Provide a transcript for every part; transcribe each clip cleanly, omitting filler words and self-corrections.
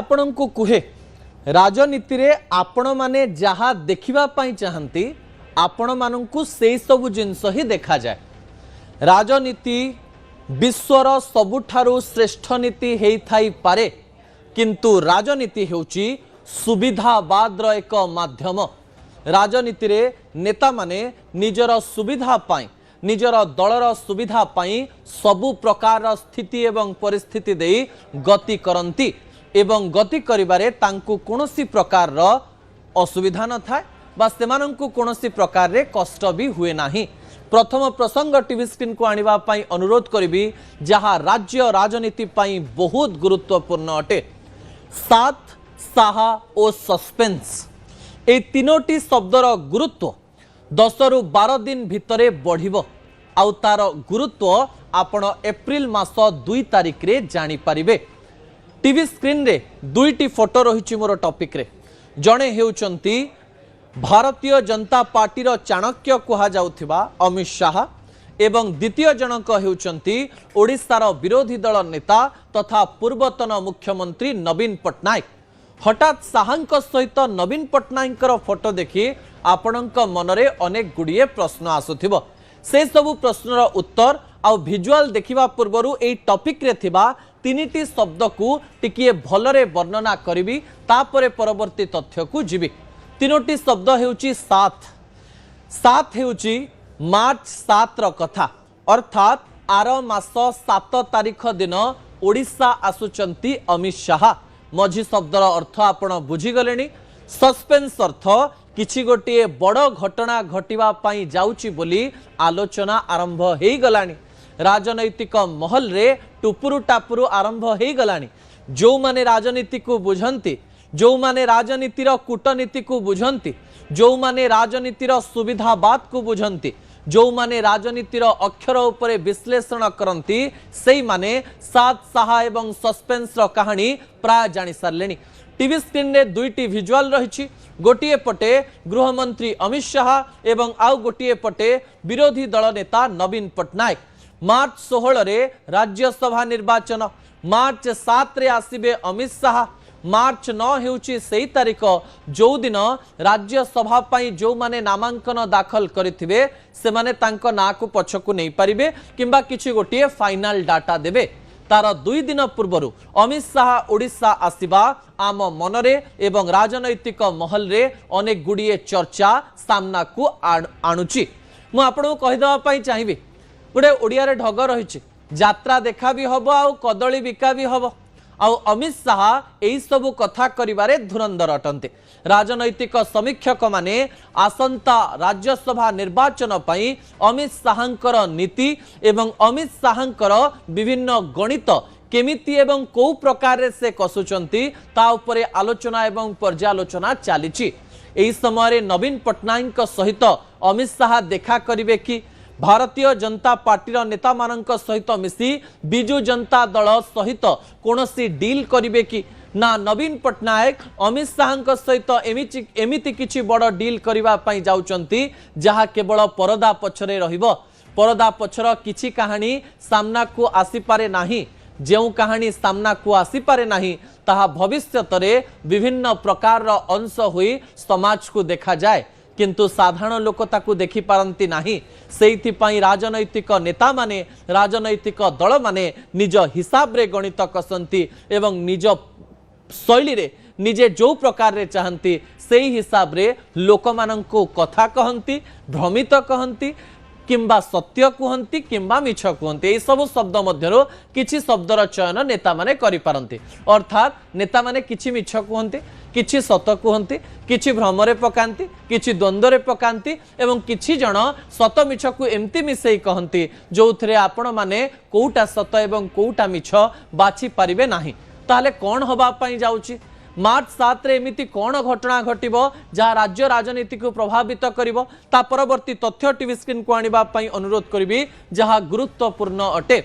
आपण को कुहे राजनीति रे आपण माने जहा देखिबा पई चाहंती आपण माननकु सेई सब जिंस ही देखा जाए। राजनीति विश्वर सबुठारु श्रेष्ठ नीति हेई थाई पारे, किंतु राजनीति हेउची सुविधावाद एक माध्यम। राजनीति रे नेता माने निजर सुविधा पाई निजर दलर सुविधा पाई सबु प्रकार स्थिति एवं परिस्थिति देई गति करंती एवं गति करिबारे तांकु कोनोसी प्रकार रो असुविधा न थाए बा सेमानंकु कोनोसी प्रकार रे कष्ट भी हुए नाही। प्रथम प्रसंग टीवी स्क्रीन को आनिबा पाई अनुरोध करिबी जहा राज्य राजनीति पाई बहुत गुरुत्वपूर्ण अटे। सात साहा ओ सस्पेंस ए तीनोटी शब्दर गुरुत्व 10 रु 12 दिन भितरे बढ़िबो आउ तार गुरुत्व आपण एप्रिल मास 2 तारिख रे जानी परिबे। टीवी स्क्रीन रे दुईटी फोटो रही मोर टॉपिक रे। जणे हेउचंती भारतीय जनता पार्टीर चाणक्य कुहा जाउथिबा अमित शाह एवं द्वितीय जनक हेउचंती ओडिशार विरोधी दल नेता तथा पूर्वतन मुख्यमंत्री नवीन पट्टनायक। हठात शाहंक सहित नवीन पट्टनायकर फोटो देखि आपणक मनरे अनेक गुड़िए प्रश्न आसुथिबो। से सबु प्रश्नर उत्तर आउ भिजुआल देखिबा पूर्वरु एई टॉपिक रे थिबा तीनिटी शब्द को टिकिए भलरे वर्णना करिबी, तापरे परवर्ती तथ्य को जीवी। तीनोटी शब्द हेउची सात। सात हेउची मार्च 7 र कथा, अर्थात आर मास 7 तारिख दिन ओडिशा आसुचंती अमित शाह। मझी शब्दर अर्थ आपण बुझीगलेनी। सस्पेंस अर्थ किछि गोटे बड़ घटना घटिबा पाई जाउची बोली आलोचना आरंभ हेई गलानी। राजनैतिक महल रे टुपुरु टापुरु आरंभ हेई गलानी। जो माने राजनीति को बुझंती, जो माने राजनीतिर कूटनीति को बुझंती, जो माने राजनीतिर सुविधावाद को बुझंती, जो माने राजनीतिर अक्षर उपरे विश्लेषण करंती, सेई माने सात साहा एवं सस्पेंस रो कहानी प्राय जानि सारलेनी। टीवी स्क्रीन रे दुईटी विजुअल रही। गोटिए पटे गृहमंत्री अमित शाह एवं आउ गोटिए पटे विरोधी दल नेता नवीन पट्टनायक। मार्च 16 रे राज्यसभा निर्वाचन, मार्च 7 रे आसीबे अमित शाह, मार्च 9 हेउची सेई तारिख जो दिन राज्यसभा पाई जो माने नामांकन दाखल करिथिबे से माने तांको ना को पछकु नै परिबे किंबा किछि गोटिए फाइनल डाटा देबे। तार 2 दिन पूर्वरु अमित शाह ओडिशा आसीबा आम मनरे एवं राजनैतिक महल रे अनेक गुड़िए चर्चा सामना को आणुची। मु आपनको कहिदवा पई चाहिबी गोटे ओडिया रे ढग रहिछि, यात्रा देखा भी हबो आ कदली बिका भी हबो। आ अमित शाह एई सब कथा करिबारे धुरंधर अटंते। राजनैतिक समीक्षक माने आसंता राज्यसभा निर्वाचन पई अमित शाहंकर नीति एवं अमित शाहंकर विभिन्न गणित केमिति एवं को प्रकार से कसुचंती ता उपरे आलोचना एवं पर्यालोचना चलीची। एई समय नवीन पट्टनायक सहित अमित शाह देखा करिवे कि भारतीय जनता पार्टीर नेता मानक सहित मिसी बिजु जनता दल सहित कोनोसी डील करिवे कि ना नवीन पट्टनायक अमित शाह सहित एमिति किछि बड़ डील करिवा पई जाउचंती जहा केवल परदा पछरे रहिबो। परदा पछर किछि कहानी सामना को आसी पारे नाही। जेउ कहानी सामना को आसी पारे नाही ताहा भविष्यत रे विभिन्न प्रकार अंश होई समाज को देखा जाए, किंतु साधारण लोक ताकू देखि पारंती नाही। सेइथि पई राजनैतिक नेता माने राजनैतिक दल माने निज हिसाब रे गणित कसंती एवं निज शैली रे निजे जो प्रकार रे चाहंती सेही हिसाब रे लोक माननकु कथा कहंती, भ्रमित कहंती किंबा सत्य कहंती किंबा मिछ कहंती। ए सब शब्द मध्यरो किछि शब्दर चयन नेता माने करि पारंती। अर्थात नेता माने किछि मिछ कहंती, किछि सत कहंती, किछि भ्रमरे पकांती, किछि द्वंद्वरे पकांती एवं किछि जण सत मिछ को एमती मिसेई कहंती जोथरे आपण माने कोउटा सत एवं कोउटा मिछ बाछि परिबे नाही। ताले कोन होबा पई जाउची? मार्च 7 रे एमिति कोन घटना घटिबो जहा राज्य राजनीति को प्रभावित करिवो ता परवर्ती तथ्य टीवी स्क्रीन को आनिबा पई अनुरोध करिबी जहा गुरुत्वपूर्ण अटे।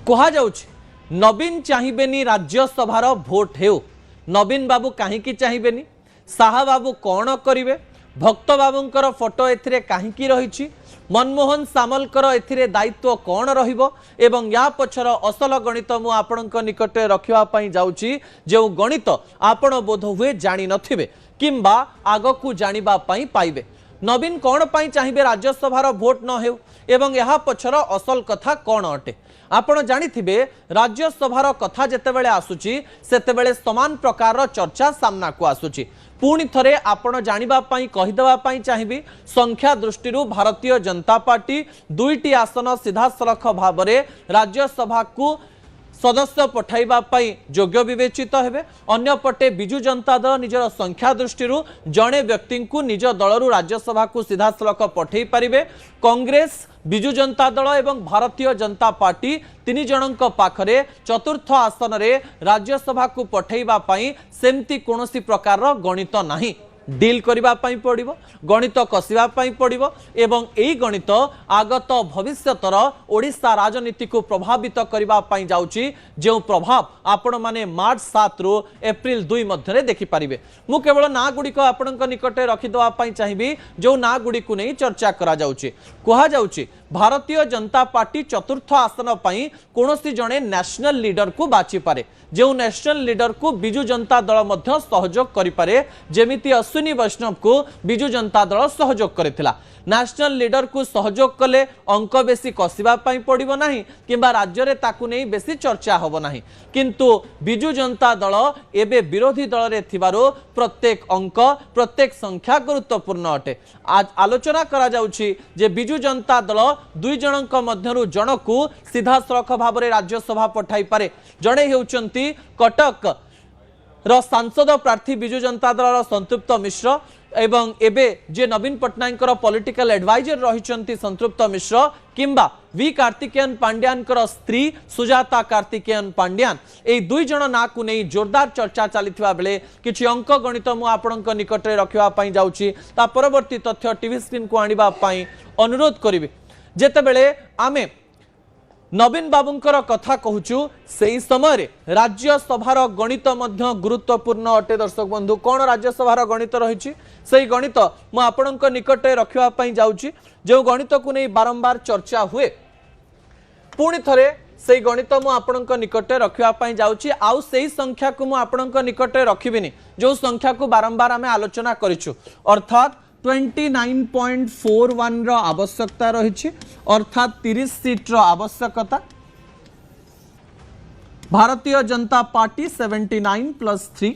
कहा जाउची नवीन चाहिबेनी राज्यसभार भोट हेउ। नवीन बाबू काहींकी चाहिबेनी? शाह बाबू कोन करिवे? भक्त बाबूंकर फोटो एथिरे काहींकी रहिछि? मनमोहन सामलकर एथिरे दायित्व कौन रहिबो एवं या पछर असल गणित मु आपणक निकटे रखिबा पई जाउची जो गणित आपण बोध हुए जानि नथिबे किंबा आगकू जानिबा पई पाइबे। नवीन कौन पाई चाहिए राज्यसभार भोट न हेउ एवं यह पछर असल कथा कौन अटे आपण जानिथिबे। राज्यसभार कथा जेतेबेले आसुची सेतेबेले समान प्रकार चर्चा सामना को आसुची। पुणी थरे आपण जानिबा पई कहिदबा पई चाहिबी संख्या दृष्टि भारतीय जनता पार्टी 2टी आसन सीधा सलख भावरे राज्यसभा को सदस्य पठाइबा पई योग्य विवेचित हेबे। अन्य पटे बिजु जनता दल निजर संख्या दृष्टि जड़े व्यक्ति को निज दलरू राज्यसभा को सीधा सलख पठै पारिबे। कांग्रेस बिजु जनता दल एवं भारतीय जनता पार्टी 3 जनक पाखरे चतुर्थ आसन रे राज्यसभा को पठैबा पई सेमती कोनोसी प्रकार गणित नाही। डील करबा पई पड़िबो गणित कसिबा पई पड़िबो एवं एई गणित आगत भविष्यतर ओडिशा राजनीति को प्रभावित करबा पई जाउची जो प्रभाव आपण माने मार्च 7 रु एप्रिल 2 मध्य देखि पारिबे। मु केवल ना गुडी को आपणक निकटे रखि दवा पई चाहिबी जो ना गुडी को नै चर्चा करा जाउची। कहा जाउची भारतीय जनता पार्टी चतुर्थ आसन पई कोनोसी जणे नेशनल लीडर को बाची पारे जो नेशनल लीडर को बिजु जनता दल मध्य सहयोग करि पारे जेमिति अश्विनी वैष्णव को बिजु जनता दल सहयोग करिथिला। नेशनल लीडर को सहयोग कले अंक बेसी कसिबा पई पड़िबो नाही किंबा राज्य रे ताकु नै बेसी चर्चा होबो नाही किंतु बिजु जनता दल एबे विरोधी दल रे थिबारो प्रत्येक अंक प्रत्येक संख्या गुरुत्वपूर्ण अटे। आज आलोचना करा जाउची जे बिजु जनता दल 2 जनक मध्यरु जनकु सीधा सलख भाव रे राज्यसभा पठाई पारे। जणे हेउचंती कटक रो सांसद प्रार्थी बिजु जनता दल संतृप्त मिश्र एवं एबे जे नवीन पट्टनायक पॉलिटिकल एडवाइजर रही संतृप्त मिश्र किंबा वी कार्तिकेयन पांड्यान स्त्री सुजाता कार्तिकेयन पांड्यान ए 2 जन ना को नहीं जोरदार चर्चा चलीथिबा बेले किछि अंक गणित मु आपणक निकटरे रखिबा पई जाउची ता परवर्ती तथ्य टीवी स्क्रीन को आनिबा पई अनुरोध करिवे। जेते बेले आमे नवीन बाबूंकर कथा कहूचु सेही समय राज्यसभार गणित मध्य गुरुत्वपूर्ण अटे। दर्शक बंधु कौन राज्यसभार गणित रही से गणित मु आपणक निकटे रखिबा पई जाउची जो गणित को नहीं बारंबार चर्चा हुए पुणी थरे से गणित मु आपणक निकटे रखिबा पई जाउची। आउ सेही संख्या को मु आपणक निकटे रखिबिनी जो संख्या को बारंबार आमे आलोचना करिछु अर्थात 29.41 रो आवश्यकता रही अर्थात 30 सीट रो आवश्यकता। भारतीय जनता पार्टी 79 + 3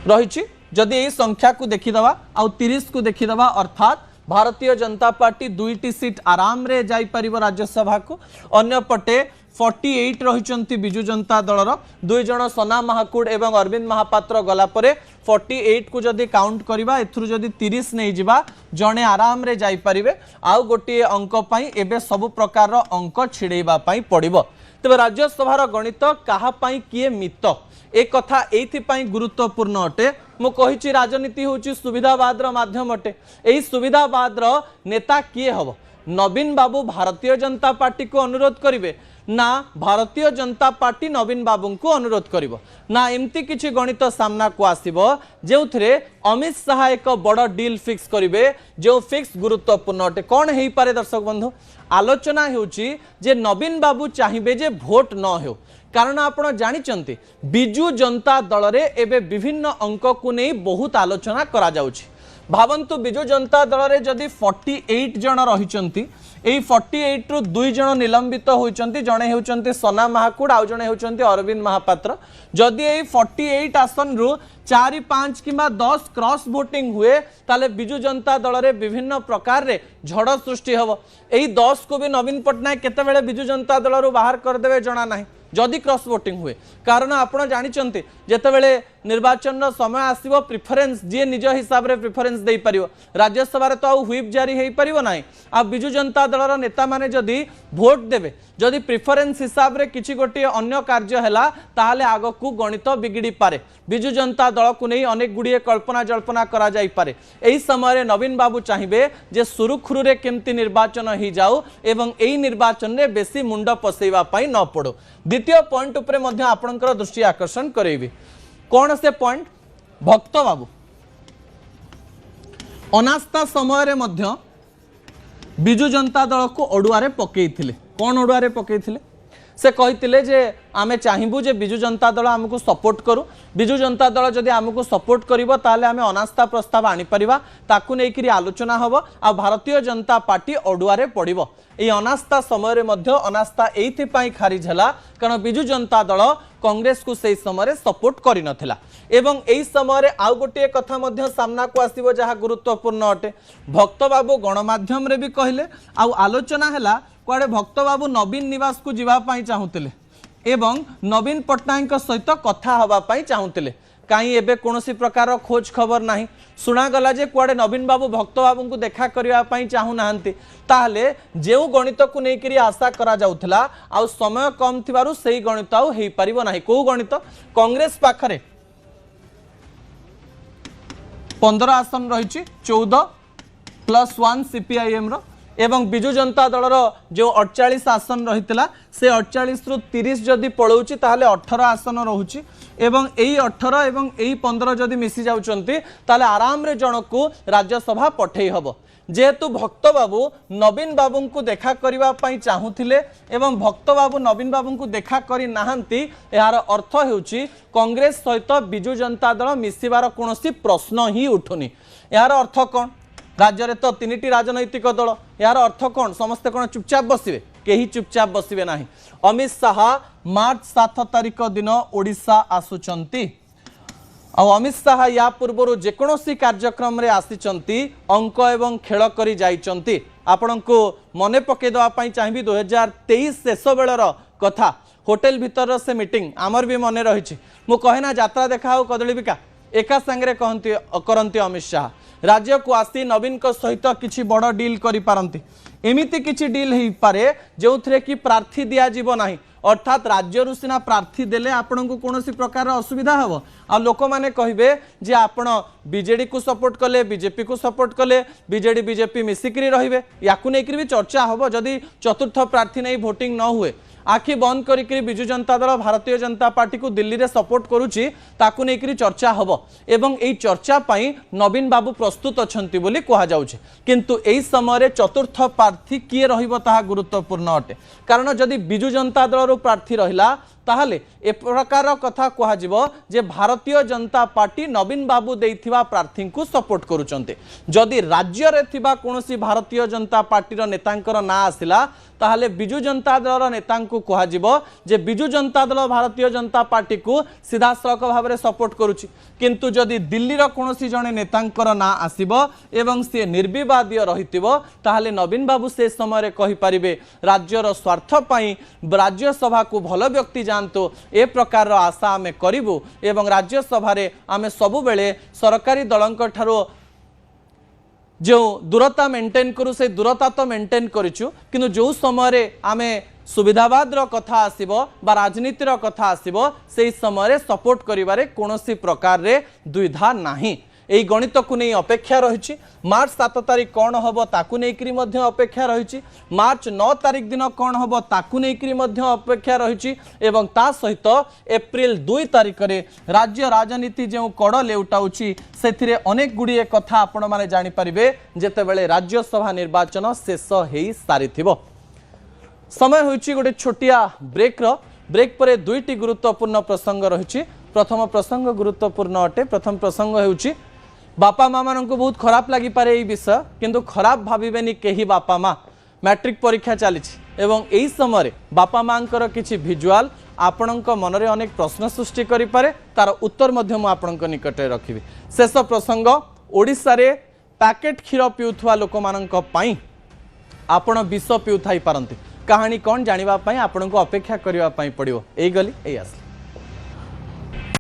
रही जदि यही संख्या को देखीदवा आउ 30 को देखीदवा अर्थात भारतीय जनता पार्टी 2टी सीट आराम रे जाई परिबो राज्यसभा को। अन्य पटे 48 रही बिजु जनता दलर 2 जन सोना महाकुड एवं अरविंद महापात्र गला परे 48 को जदि काउंट करबा एथुरु जदि 30 नहीं जिबा जणे आराम रे जाई परिबे आउ गोटे अंक पई एबे सब प्रकार अंक छिड़ेबा पई पड़िबो। तबे राज्यसभार गणित काहा पई किए मित एक कथा एथि गुरुत्वपूर्ण अटे। मु कहिछि राजनीति होछि सुविधावाद माध्यम अटे। एही सुविधावाद नेता किए हबो नवीन बाबू भारतीय जनता पार्टी को अनुरोध करिवे ना भारतीय जनता पार्टी नवीन बाबू को अनुरोध करिवो ना एमती किछि गणित सामना को आसीबो जेउथरे अमित शाह एक बड़ डील फिक्स करिवे जो फिक्स गुरुत्वपूर्ण अटे। कौन हेई पारे दर्शक बंधु आलोचना हेउछि जे नवीन बाबू चाहिबे जे भोट न हो कारण आपण जानिचंती बिजु जनता दल रे एबे विभिन्न अंक को नहीं बहुत आलोचना करा जाउछि। भावंतु बिजु जनता दल रे जदि 48 जन रहिचंती एई 48 रु 2 जन निलंबित होइचंती जणे हेउचंती सोना महाकुड आउ जणे हेउचंती अरविंद महापात्र। जदि एई 48 आसन रु 4 5 किंबा 10 क्रॉस वोटिंग हुए ताले बिजु जनता दल रे विभिन्न प्रकार रे झड़ सृष्टि हबो। एई 10 को भी नवीन पट्टनायक केते बेले बिजु जनता दल रु बाहर कर देबे जणा नाही जदि क्रॉस वोटिंग हुए कारण आपण जानिचंती जेतेबेले निर्वाचन समय आसीबो प्रिफरेंस जे निज हिसाब रे प्रिफरेंस देई परियो राज्यसभा रे तो आ व्हिप जारी हेई परियो नाही। आ बिजु जनता दलर नेता माने जदि भोट देबे जदि प्रिफरेंस हिसाब रे किछि गोटे अन्य कार्य हैला ताहाले आगो को गणित बिगिड़ी पारे। बिजु जनता दल को नहीं अनेक गुड़िए कल्पना जल्पना करा जाई पारे। एही समय नवीन बाबू चाहिए जे सुरुखुरु रे केमती निर्वाचन ही जाऊ एवं एही निर्वाचन रे बेसी मुंड पसैबा पई न पड़ो। द्वितीय पॉइंट उपरे मध्य आपनकर दृष्टि आकर्षण करेबी कौन से पॉइंट भक्त बाबू अनास्था समय रे मध्य विजु जनता दल को अड़ुआरे पकईथिले कौन अड़ुआरे पकईथिले से कही जे आमे चाहबू जे विजु जनता दल आमको सपोर्ट करू विजु जनता दल जदि आमको सपोर्ट करिवो ताले आमे अनास्था प्रस्ताव आनी परिबा ताकू नेकिरी आलोचना हबो आ भारतीय जनता पार्टी अड़ुआरे पड़िबो ए अनास्था समय रे मध्य अनास्था एइथि पई खारिज हला कारण विजु जनता दल कांग्रेस को सही समय सपोर्ट करि नथिला एवं एई समय रे आउ गोटे कथा मध्य सामना को आसीबो जहा गुरुत्वपूर्ण अटे भक्त बाबू गणमाध्यम रे भी कहले आउ आलोचना हला कुआडे भक्त बाबू नवीन निवास को जीवा पाई चाहुतिले एवं नवीन पट्टनायक सहित कथा हवा पाई चाहुतिले कहीं एबे कोनोसी प्रकार खोज खबर नाही सुना गला जे कुआडे नवीन बाबू भक्त बाबू को देखा करिया पाई चाहू नाहंती ताहले जेउ गणित को नेकरी आशा करा जाउथला आ समय कम थिबारु सेही गणित आउ हेई परिबो नाही को गणित कांग्रेस पाखरे 15 आसन रही 14+1 सीपीआईएम रो एवं विजु जनता दल जो 48 आसन रही से 48 रु 30 जदि पलाऊँच ताहले 18 आसन रोचे एवं यही 18 एवं यही 15 जदि मिसी जाउचंती ताहले आराम रे जनकू राज्यसभा पठेई हबो जेहेतु भक्त बाबू नवीन बाबू को देखा करबा पई चाहुथिले एवं भक्त बाबू नवीन बाबू को देखा करि नाहंती यार अर्थ हेउची कांग्रेस सहित विजु जनता दल मिसिबार कोनोसी प्रश्न ही उठुनी यार अर्थ कोन राज्य रे तो 3टी राजनैतिक दल यार अर्थ कौन समस्ते कौन चुपचाप बसवे कहीं चुपचाप बसवे ना अमित शाह मार्च 7 तारिख दिन ओडिशा आसुचंती अमित शाह या पूर्व जेकोसी कार्यक्रम रे आसीचंती अंक एवं खेल करी जाइचंती आपनको मने पके दवा पई चाहिबी 2023 शेष बेलर कथा होटेल भीतर से मीटिंग आमर भी मने रही मु कहना यात्रा देखा हो कदली बिका एका संगे करती अमित शाह राज्य को आसी नवीन को सहित किसी बड़ डील करि पारंती एमिति किछि डील ही पारे जो थे कि प्रार्थी दिया जीव नाही अर्थात राज्य सीना प्रार्थी देले आपण को कोनोसी प्रकार असुविधा हबो आ लोक माने कहिबे जे आपण बीजेडी को सपोर्ट कले बीजेपी को सपोर्ट कले बीजेडी बीजेपी मिसिकरी रहिबे याकु नेकरी भी चर्चा हबो जदि चतुर्थ प्रार्थी नहीं वोटिंग न हुए आखि बंद करी विजु जनता दल भारतीय जनता पार्टी को दिल्ली रे सपोर्ट करुची ताकू नेकरी चर्चा हबो एवं एई चर्चा पई नवीन बाबू प्रस्तुत अछंती बोली कहा जाउछे किंतु एई समय रे चतुर्थ प्रार्थी किए रहिबो ताहा गुरुत्वपूर्ण अटे कारण जदि विजु जनता दल रो प्रार्थी रहिला ताहले ए प्रकार कथा कहा जिवो जे भारतीय जनता पार्टी नवीन बाबू देइथिबा प्रार्थी को सपोर्ट करूचंते जदि राज्य रे थिबा कोनोसी भारतीय जनता पार्टी रो नेतांकर ना आसिला ताहले विजु जनता दल नेता को कहा जिवो जे विजु जनता दल भारतीय जनता पार्टी को सीधा सड़क भाव में सपोर्ट करुची किंतु जदि दिल्ली रो कोनोसी जने नेतांकर ना आसिबो एवं से निर्विवादीय रहितिबो ताहले नवीन बाबू से समय रे कहि परिबे राज्य रो स्वार्थ पई राज्यसभा को भल व्यक्ति जानतो ए प्रकार आशा आमे करिवु एवं राज्यसभा रे आमे सबु बेले सरकारी दलंक ठारो जो दूरता मेंटेन करू से दूरता तो मेंटेन करिछु किंतु जो समय रे आमे सुविधावाद कथा आसीबो बा राजनीतिर कथा आसीबो से समय सपोर्ट करिवारे कोनोसी प्रकार रे द्विधा नाही एई गणित को नहीं अपेक्षा रही मार्च 7 तारिख कौन हम ताकू नेकरी मध्य अपेक्षा रही मार्च 9 तारिख दिन कौन हम ताकू नेकरी मध्य अपेक्षा रही एवं ता सहित एप्रिल 2 तारिख रे राज्य राजनीति जो कड़ लेउटाउची से अनेक गुड़िए कथा आपण माने जानि परिबे जेतेबेले राज्यसभा निर्वाचन शेष हेई सारिथिबो समय होइची गोटे छोटिया ब्रेक पर 2टी गुरुत्वपूर्ण प्रसंग रही प्रथम प्रसंग गुरुत्वपूर्ण अटे प्रथम प्रसंग होउची बापा माँ मान को बहुत खराब लगी पारे ये विषय किंतु खराब भाविबेनी केही बापा माँ मैट्रिक परीक्षा चली एवं यही समय बापा माँ किछि भिजुआल आपणक मनरे अनेक प्रश्न सृष्टि करि पारे तार उत्तर मध्य मु आपणक निकट रखिबि शेष प्रसंग ओडिशा रे पैकेट क्षीर पिउथवा लोक मानक पई आपण विष पिउ थाई पारंती कहानी कौन जानिबा पई आपणक अपेक्षा करिबा पई पड़िबो एई गली एई आसली।